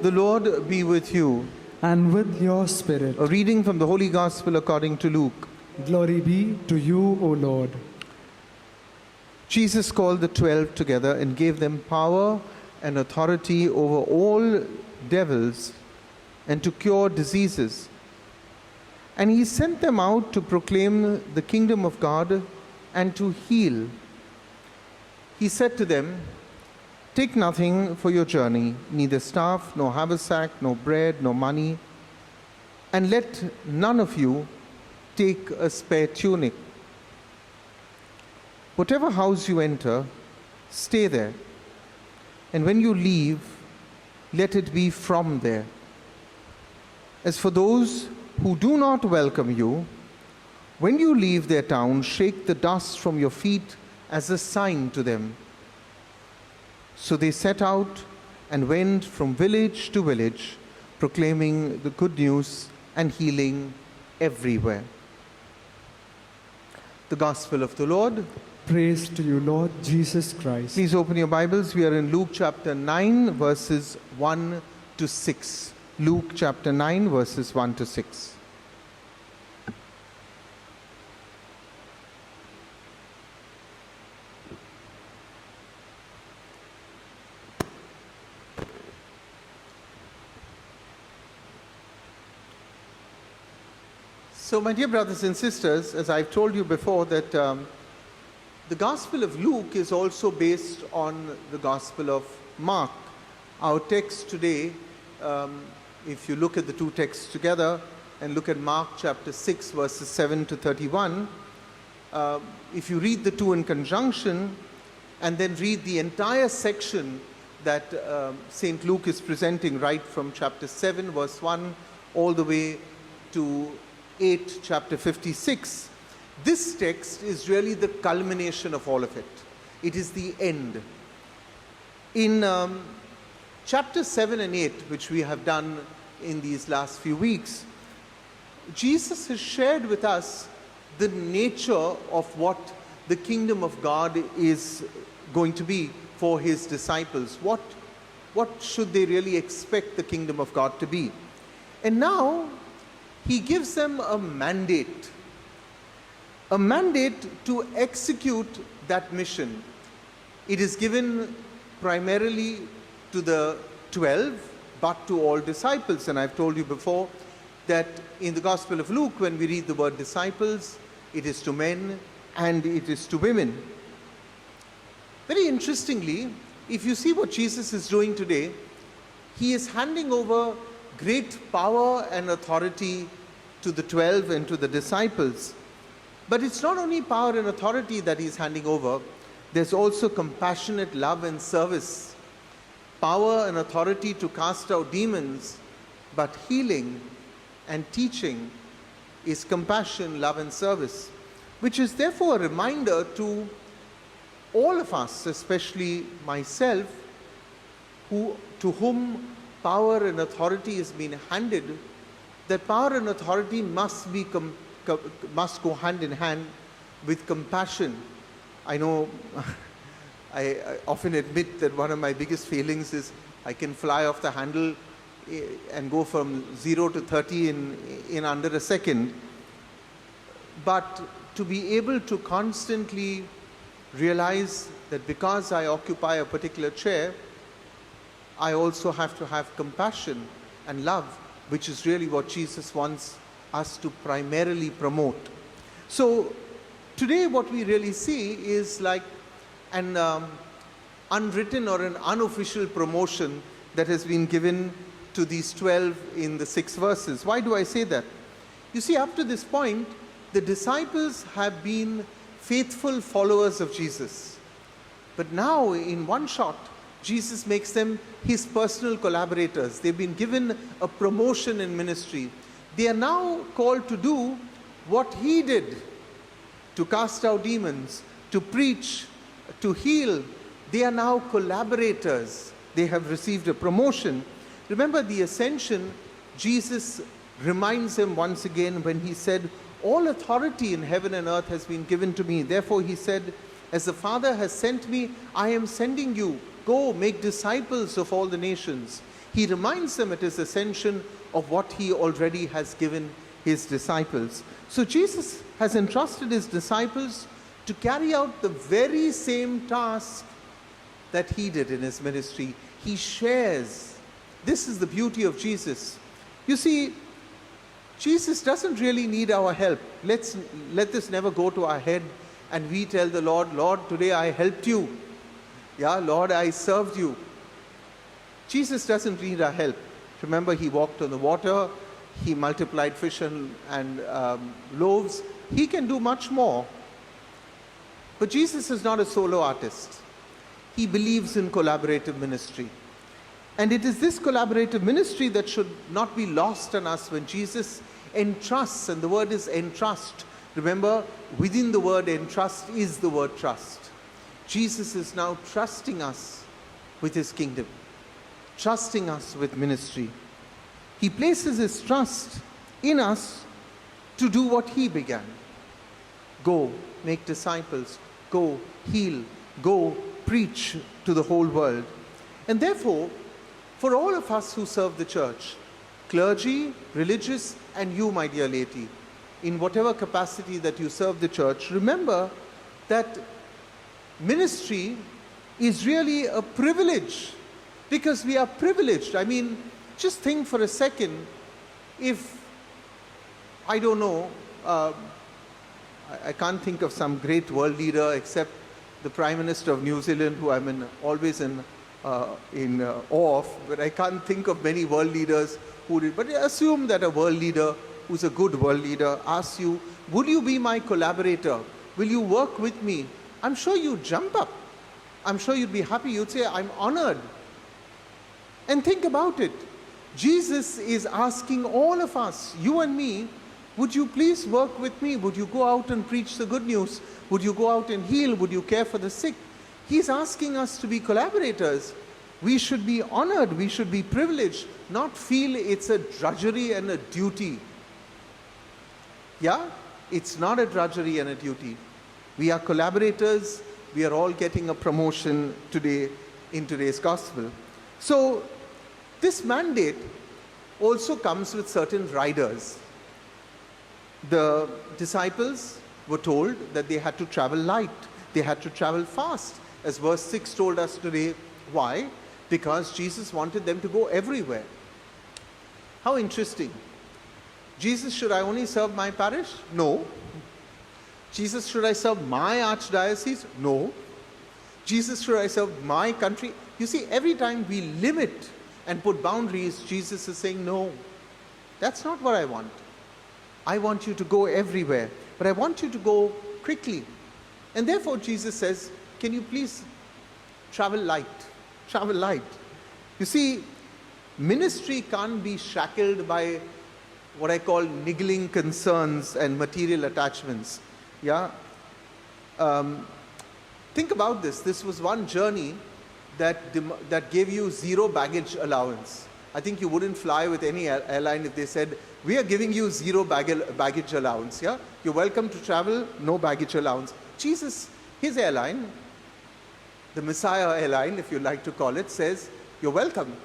The Lord be with you. And with your spirit. A reading from the Holy Gospel according to Luke. Glory be to you, O Lord. Jesus called the 12 together and gave them power and authority over all devils and to cure diseases. And he sent them out to proclaim the kingdom of God and to heal. He said to them, "Take nothing for your journey, neither staff, nor haversack, nor bread, nor money, and let none of you take a spare tunic. Whatever house you enter, stay there, and when you leave, let it be from there. As for those who do not welcome you, when you leave their town, shake the dust from your feet as a sign to them." So they set out and went from village to village, proclaiming the good news and healing everywhere. The Gospel of the Lord. Praise to you, Lord Jesus Christ. Please open your Bibles. We are in Luke chapter 9, verses 1 to 6. Luke chapter 9, verses 1 to 6. So, my dear brothers and sisters, as I've told you before, that the Gospel of Luke is also based on the Gospel of Mark. Our text today, if you look at the two texts together and look at Mark chapter 6, verses 7 to 31, if you read the two in conjunction and then read the entire section that St. Luke is presenting right from chapter 7, verse 1, all the way to 8, chapter 56, this text is really the culmination of all of it. It is the end. In chapter 7 and 8, which we have done in these last few weeks, Jesus has shared with us the nature of what the kingdom of God is going to be for his disciples. What should they really expect the kingdom of God to be? And now he gives them a mandate to execute that mission. It is given primarily to the 12, but to all disciples. And I've told you before that in the Gospel of Luke, when we read the word disciples, it is to men and it is to women. Very interestingly, if you see what Jesus is doing today, he is handing over great power and authority to the 12 and to the disciples. But it's not only power and authority that he's handing over, there's also compassionate love and service. Power and authority to cast out demons, but healing and teaching is compassion, love and service, which is therefore a reminder to all of us, especially myself, to whom power and authority has been handed, that power and authority must go hand in hand with compassion. I know I often admit that one of my biggest failings is I can fly off the handle and go from 0 to 30 in under a second. But to be able to constantly realize that because I occupy a particular chair, I also have to have compassion and love, which is really what Jesus wants us to primarily promote. So today what we really see is like an unwritten or an unofficial promotion that has been given to these 12 in the 6 verses. Why do I say that? You see, up to this point, the disciples have been faithful followers of Jesus. But now, in one shot, Jesus makes them his personal collaborators. They've been given a promotion in ministry. They are now called to do what he did, to cast out demons, to preach, to heal. They are now collaborators. They have received a promotion. Remember the ascension, Jesus reminds them once again when he said, "All authority in heaven and earth has been given to me." Therefore he said, "As the Father has sent me, I am sending you." go make disciples of all the nations. He reminds them at his ascension of what he already has given his disciples. So Jesus has entrusted his disciples to carry out the very same task that he did in his ministry. He shares. This is the beauty of Jesus. You see, Jesus doesn't really need our help. Let this never go to our head and we tell the Lord, Lord, today I helped you. Yeah, Lord, I served you. Jesus doesn't need our help. Remember, he walked on the water. He multiplied fish and loaves. He can do much more. But Jesus is not a solo artist. He believes in collaborative ministry. And it is this collaborative ministry that should not be lost on us when Jesus entrusts, and the word is entrust. Remember, within the word entrust is the word trust. Jesus is now trusting us with his kingdom, trusting us with ministry. He places his trust in us to do what he began. Go, make disciples. Go, heal. Go, preach to the whole world. And therefore, for all of us who serve the church, clergy, religious, and you, my dear laity, in whatever capacity that you serve the church, remember that ministry is really a privilege, because we are privileged. I mean, just think for a second, if, I don't know, I can't think of some great world leader except the Prime Minister of New Zealand, who I'm always in awe of, but I can't think of many world leaders who did. But assume that a world leader who's a good world leader asks you, would you be my collaborator? Will you work with me? I'm sure you'd jump up. I'm sure you'd be happy. You'd say, I'm honored. And think about it. Jesus is asking all of us, you and me, would you please work with me? Would you go out and preach the good news? Would you go out and heal? Would you care for the sick? He's asking us to be collaborators. We should be honored. We should be privileged, not feel it's a drudgery and a duty. Yeah? It's not a drudgery and a duty. We are collaborators. We are all getting a promotion today in today's gospel. So, this mandate also comes with certain riders. The disciples were told that they had to travel light. They had to travel fast. As verse 6 told us today. Why? Because Jesus wanted them to go everywhere. How interesting. Jesus, should I only serve my parish? No. Jesus, should I serve my archdiocese? No. Jesus, should I serve my country? You see, every time we limit and put boundaries, Jesus is saying, no, that's not what I want. I want you to go everywhere, but I want you to go quickly. And therefore, Jesus says, can you please travel light? Travel light. You see, ministry can't be shackled by what I call niggling concerns and material attachments. Yeah? Think about this. This was one journey that gave you 0 baggage allowance. I think you wouldn't fly with any airline if they said, we are giving you 0 baggage allowance. Yeah? You're welcome to travel, no baggage allowance. Jesus, his airline, the Messiah airline, if you like to call it, says, you're welcome.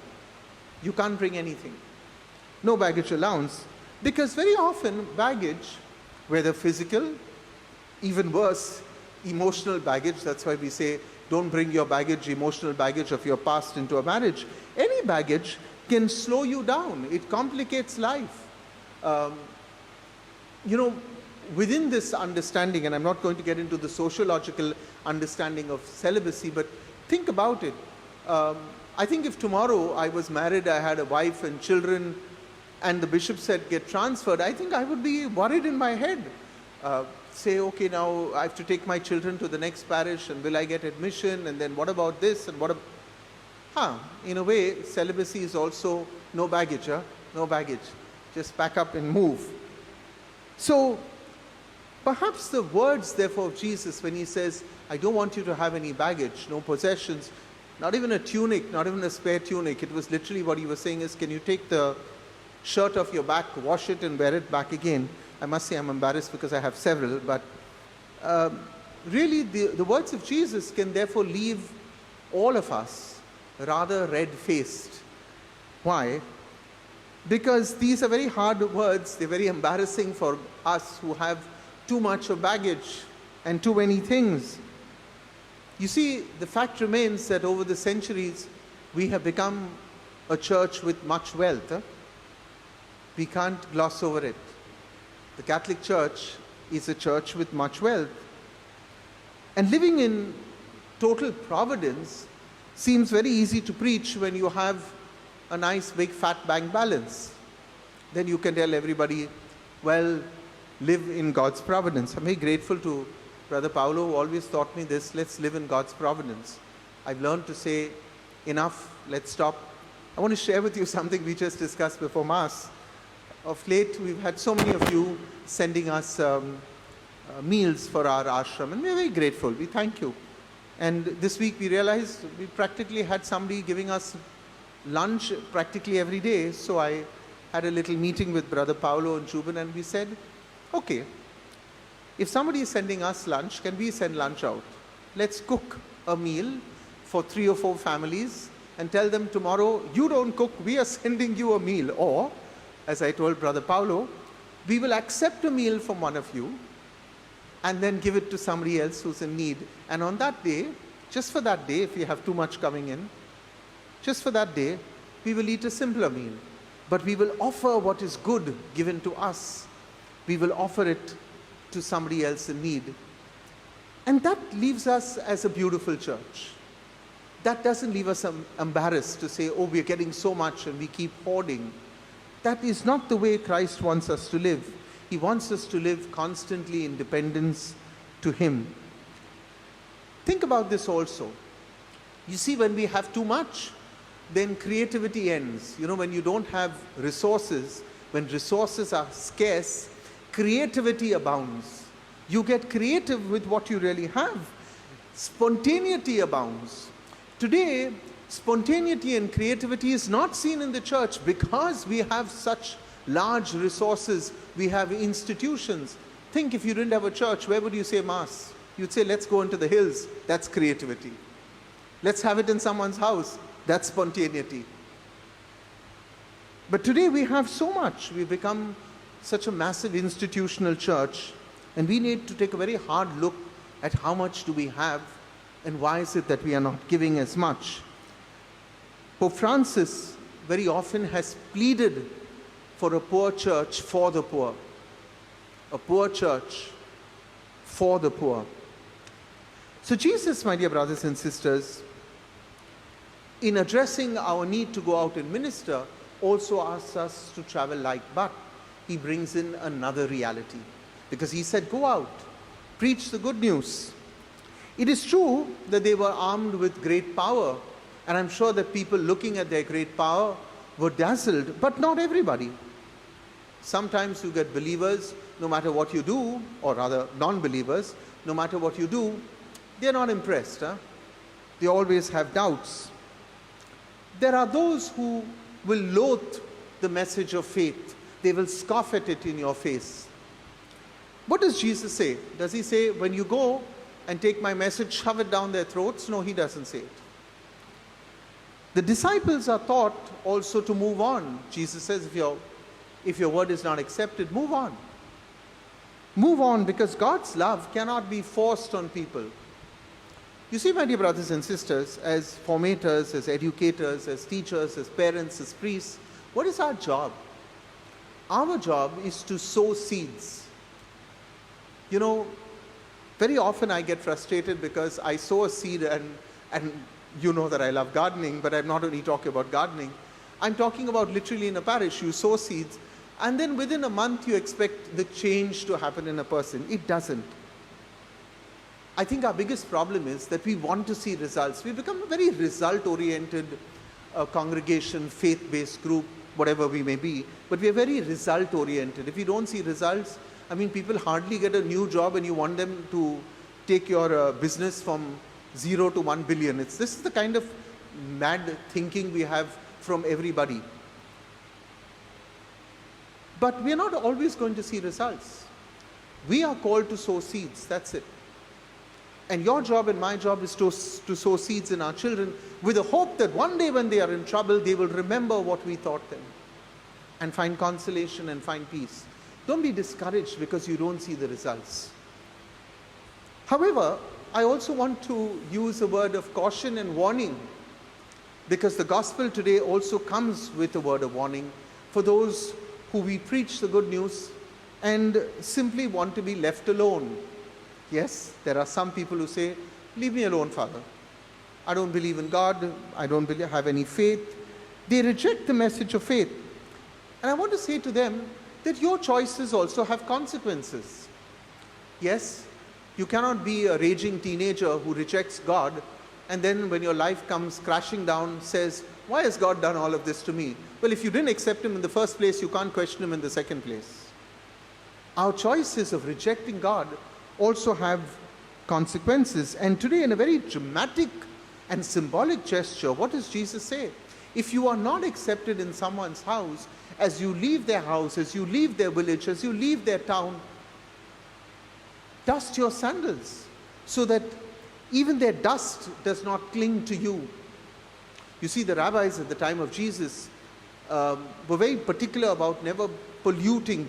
You can't bring anything. No baggage allowance. Because very often baggage, whether physical, even worse, emotional baggage, that's why we say, don't bring your baggage, emotional baggage of your past into a marriage. Any baggage can slow you down. It complicates life. Within this understanding, and I'm not going to get into the sociological understanding of celibacy, but think about it. I think if tomorrow I was married, I had a wife and children, and the bishop said, get transferred, I think I would be worried in my head. Say, okay, now I have to take my children to the next parish, and will I get admission, and then what about this, and what about... in a way, celibacy is also no baggage, no baggage. Just pack up and move. So, perhaps the words, therefore, of Jesus, when he says, I don't want you to have any baggage, no possessions, not even a tunic, not even a spare tunic. It was literally what he was saying is, can you take the shirt off your back, wash it and wear it back again? I must say I'm embarrassed because I have several, but really the words of Jesus can therefore leave all of us, rather red-faced. Why? Because these are very hard words, they're very embarrassing for us who have too much of baggage and too many things. You see, the fact remains that over the centuries, we have become a church with much wealth. We can't gloss over it. The Catholic Church is a church with much wealth. And living in total providence seems very easy to preach when you have a nice big fat bank balance. Then you can tell everybody, well, live in God's providence. I'm very grateful to Brother Paolo, who always taught me this: let's live in God's providence. I've learned to say, enough, let's stop. I want to share with you something we just discussed before Mass. Of late, we've had so many of you sending us meals for our ashram, and we're very grateful. We thank you. And this week we realized we practically had somebody giving us lunch practically every day. So I had a little meeting with Brother Paolo and Juban, and we said, okay, if somebody is sending us lunch, can we send lunch out? Let's cook a meal for 3 or 4 families and tell them tomorrow, you don't cook, we are sending you a meal. Or, as I told Brother Paolo, we will accept a meal from one of you and then give it to somebody else who's in need. And on that day, just for that day, if we have too much coming in, just for that day, we will eat a simpler meal. But we will offer what is good given to us. We will offer it to somebody else in need. And that leaves us as a beautiful church. That doesn't leave us embarrassed to say, oh, we're getting so much and we keep hoarding. That is not the way Christ wants us to live. He wants us to live constantly in dependence to Him. Think about this also. You see, when we have too much, then creativity ends. You know, when you don't have resources, when resources are scarce, creativity abounds. You get creative with what you really have. Spontaneity abounds. Today, spontaneity and creativity is not seen in the church because we have such large resources. We have institutions. Think, if you didn't have a church, where would you say Mass? You'd say, let's go into the hills. That's creativity. Let's have it in someone's house. That's spontaneity. But today we have so much. We've become such a massive institutional church, and we need to take a very hard look at how much do we have and why is it that we are not giving as much. Pope Francis very often has pleaded for a poor church for the poor. A poor church for the poor. So Jesus, my dear brothers and sisters, in addressing our need to go out and minister, also asks us to travel light. But He brings in another reality. Because He said, go out, preach the good news. It is true that they were armed with great power. And I'm sure that people looking at their great power were dazzled, but not everybody. Sometimes you get believers, no matter what you do, or rather non-believers, no matter what you do, they're not impressed. They always have doubts. There are those who will loathe the message of faith. They will scoff at it in your face. What does Jesus say? Does He say, when you go and take my message, shove it down their throats? No, He doesn't say it. The disciples are taught also to move on. Jesus says, if your word is not accepted, move on. Move on, because God's love cannot be forced on people. You see, my dear brothers and sisters, as formators, as educators, as teachers, as parents, as priests, what is our job? Our job is to sow seeds. You know, very often I get frustrated because I sow a seed, and you know that I love gardening, but I'm not only talking about gardening. I'm talking about literally in a parish. You sow seeds, and then within a month you expect the change to happen in a person. It doesn't. I think our biggest problem is that we want to see results. We've become a very result-oriented congregation, faith-based group, whatever we may be, but we're very result-oriented. If you don't see results, I mean, people hardly get a new job and you want them to take your business from 0 to 1 billion. This is the kind of mad thinking we have from everybody. But we're not always going to see results. We are called to sow seeds, that's it. And your job and my job is to sow seeds in our children with the hope that one day when they are in trouble, they will remember what we taught them and find consolation and find peace. Don't be discouraged because you don't see the results. However, I also want to use a word of caution and warning, because the gospel today also comes with a word of warning for those who we preach the good news and simply want to be left alone. Yes, there are some people who say, leave me alone, Father. I don't believe in God. I don't have any faith. They reject the message of faith. And I want to say to them that your choices also have consequences. Yes, you cannot be a raging teenager who rejects God and then when your life comes crashing down says, why has God done all of this to me? Well, if you didn't accept him in the first place, you can't question him in the second place. Our choices of rejecting God also have consequences. And today, in a very dramatic and symbolic gesture, what does Jesus say? If you are not accepted in someone's house, as you leave their house, as you leave their village, as you leave their town, dust your sandals so that even their dust does not cling to you. You see, the rabbis at the time of Jesus were very particular about never polluting,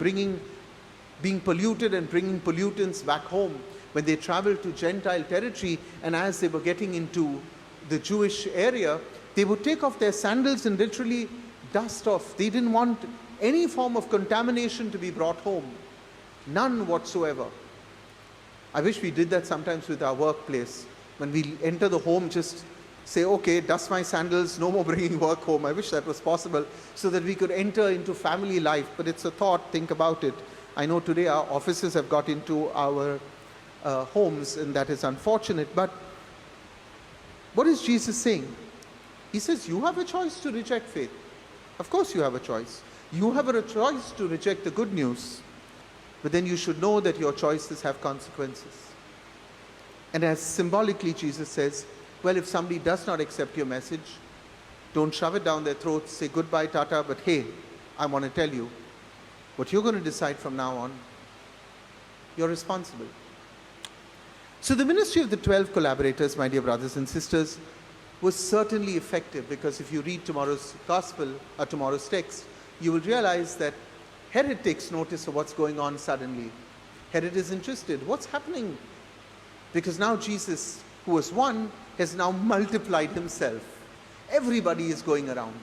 being polluted and bringing pollutants back home. When they traveled to Gentile territory and as they were getting into the Jewish area, they would take off their sandals and literally dust off. They didn't want any form of contamination to be brought home. None whatsoever. I wish we did that sometimes with our workplace. When we enter the home, just say, okay, dust my sandals, no more bringing work home. I wish that was possible so that we could enter into family life. But it's a thought, think about it. I know today our offices have got into our homes, and that is unfortunate. But what is Jesus saying? He says, you have a choice to reject faith. Of course you have a choice. You have a choice to reject the good news. But then you should know that your choices have consequences. And as symbolically Jesus says, well, if somebody does not accept your message, don't shove it down their throats, say goodbye, tata, but hey, I want to tell you, what you're going to decide from now on, you're responsible. So the ministry of the 12 collaborators, my dear brothers and sisters, was certainly effective, because if you read tomorrow's gospel, or tomorrow's text, you will realize that Herod takes notice of what's going on suddenly. Herod is interested. What's happening? Because now Jesus, who was one, has now multiplied himself. Everybody is going around.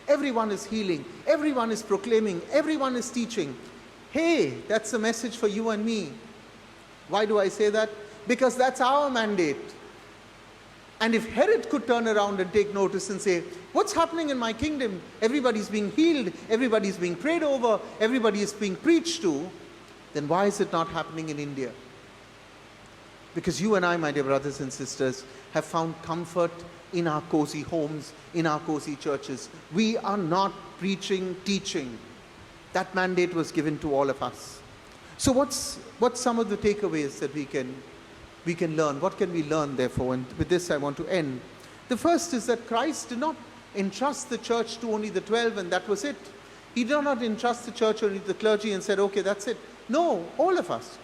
Everyone is healing. Everyone is proclaiming. Everyone is teaching. Hey, that's a message for you and me. Why do I say that? Because that's our mandate. And if Herod could turn around and take notice and say, what's happening in my kingdom? Everybody's being healed, everybody's being prayed over, everybody is being preached to, then why is it not happening in India? Because you and I, my dear brothers and sisters, have found comfort in our cozy homes, in our cozy churches. We are not preaching, teaching. That mandate was given to all of us. So what's some of the takeaways that we can learn? What can we learn, therefore? And with this, I want to end. The first is that Christ did not entrust the church to only the 12, and that was it. He did not entrust the church only to the clergy and said, okay, that's it. No, all of us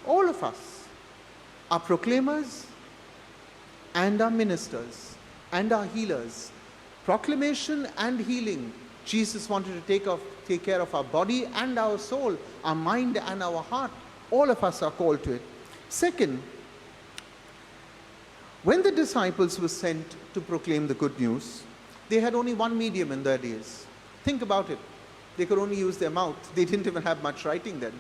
are proclaimers and are ministers and are healers. Proclamation and healing. Jesus wanted to take care of our body and our soul, our mind and our heart. All of us are called to it. Second, when the disciples were sent to proclaim the good news, they had only one medium in their days. Think about it. They could only use their mouth. They didn't even have much writing then.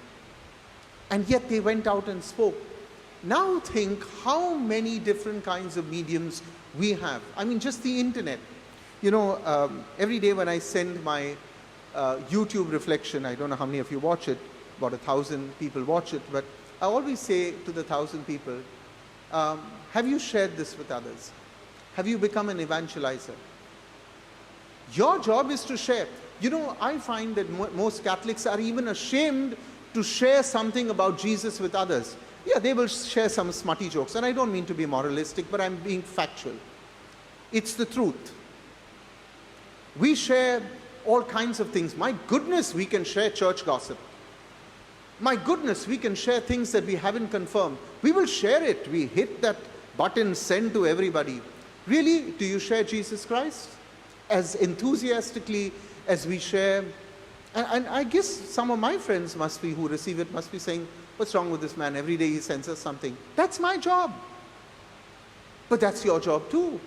And yet they went out and spoke. Now think how many different kinds of mediums we have. I mean, just the internet. You know, every day when I send my YouTube reflection, I don't know how many of you watch it, about 1,000 people watch it, but I always say to the 1,000 people, have you shared this with others? Have you become an evangelizer? Your job is to share. You know, I find that most Catholics are even ashamed to share something about Jesus with others. Yeah, they will share some smutty jokes, and I don't mean to be moralistic, but I'm being factual. It's the truth. We share all kinds of things. My goodness, we can share church gossip. My goodness, we can share things that we haven't confirmed. We will share it. We hit that button, send to everybody. Really, do you share Jesus Christ as enthusiastically as we share? And I guess some of my friends who receive it must be saying, what's wrong with this man? Every day he sends us something. That's my job. But that's your job too.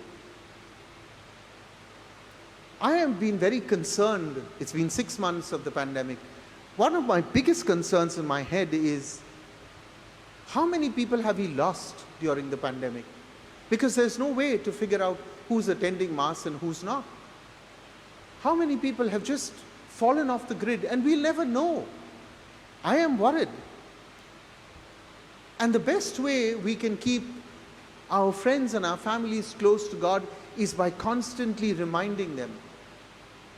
I have been very concerned. It's been 6 months of the pandemic. One of my biggest concerns in my head is, how many people have we lost during the pandemic? Because there's no way to figure out who's attending Mass and who's not. How many people have just fallen off the grid, and we'll never know. I am worried. And the best way we can keep our friends and our families close to God is by constantly reminding them.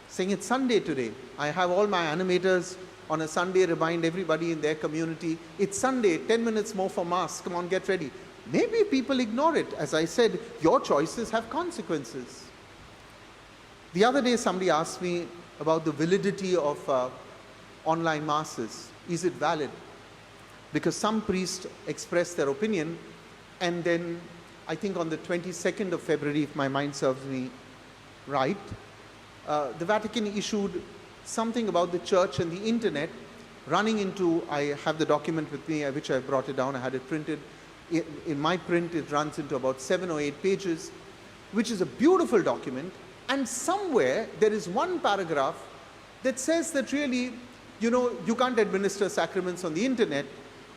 Saying it's Sunday today. I have all my animators on a Sunday remind everybody in their community, it's Sunday, 10 minutes more for Mass, come on, get ready. Maybe people ignore it. As I said, your choices have consequences. The other day somebody asked me about the validity of online Masses. Is it valid? Because some priests expressed their opinion, and then I think on the 22nd of February, if my mind serves me right, the Vatican issued something about the church and the internet running into, I have the document with me, which I brought it down, I had it printed. In my print, it runs into about 7 or 8 pages, which is a beautiful document. And somewhere there is one paragraph that says that really, you can't administer sacraments on the internet,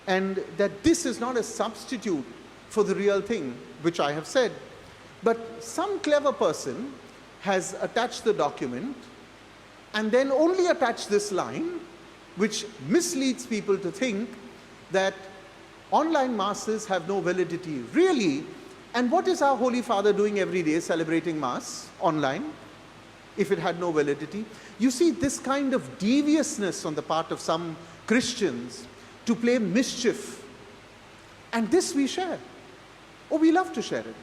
and that this is not a substitute for the real thing, which I have said. But some clever person has attached the document and then only attached this line, which misleads people to think that online Masses have no validity. Really? And what is our Holy Father doing every day celebrating Mass online, if it had no validity? You see, this kind of deviousness on the part of some Christians to play mischief, and this we share. Oh, we love to share it.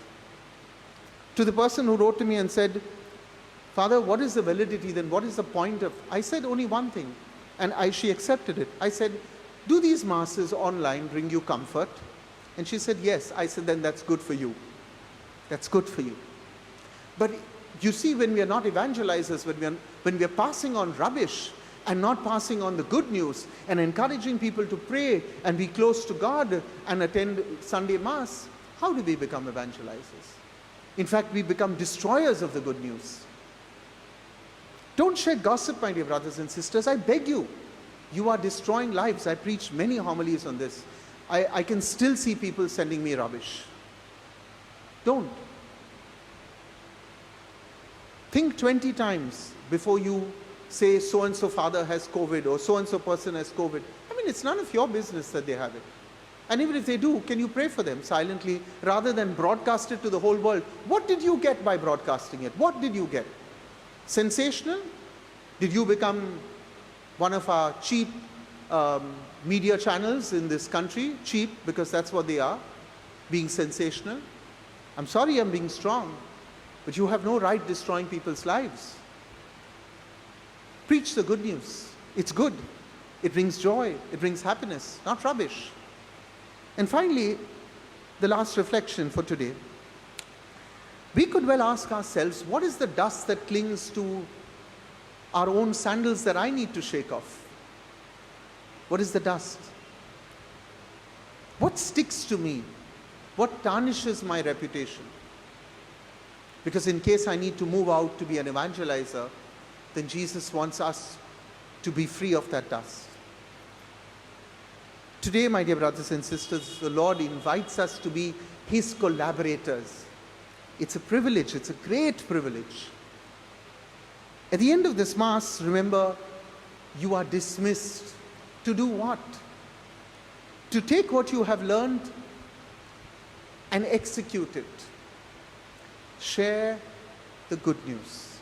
To the person who wrote to me and said, Father, what is the validity then? What is the point of? I said only one thing, and she accepted it. I said, do these Masses online bring you comfort? And she said, yes. I said, then that's good for you. That's good for you. But you see, when we are not evangelizers, when we are passing on rubbish and not passing on the good news and encouraging people to pray and be close to God and attend Sunday Mass, how do we become evangelizers? In fact, we become destroyers of the good news. Don't share gossip, my dear brothers and sisters. I beg you. You are destroying lives. I preached many homilies on this. I can still see people sending me rubbish. Don't. Think 20 times before you say so-and-so father has COVID or so-and-so person has COVID. I mean, it's none of your business that they have it. And even if they do, can you pray for them silently rather than broadcast it to the whole world? What did you get by broadcasting it? What did you get? Sensational? Did you become one of our cheap media channels in this country? Cheap, because that's what they are, being sensational. I'm sorry I'm being strong, but you have no right destroying people's lives. Preach the good news. It's good. It brings joy. It brings happiness, not rubbish. And finally, the last reflection for today. We could well ask ourselves, what is the dust that clings to our own sandals that I need to shake off? What is the dust? What sticks to me? What tarnishes my reputation? Because in case I need to move out to be an evangelizer, then Jesus wants us to be free of that dust. Today, my dear brothers and sisters, the Lord invites us to be His collaborators. It's a privilege. It's a great privilege. At the end of this Mass, remember, you are dismissed to do what? To take what you have learned and execute it. Share the good news.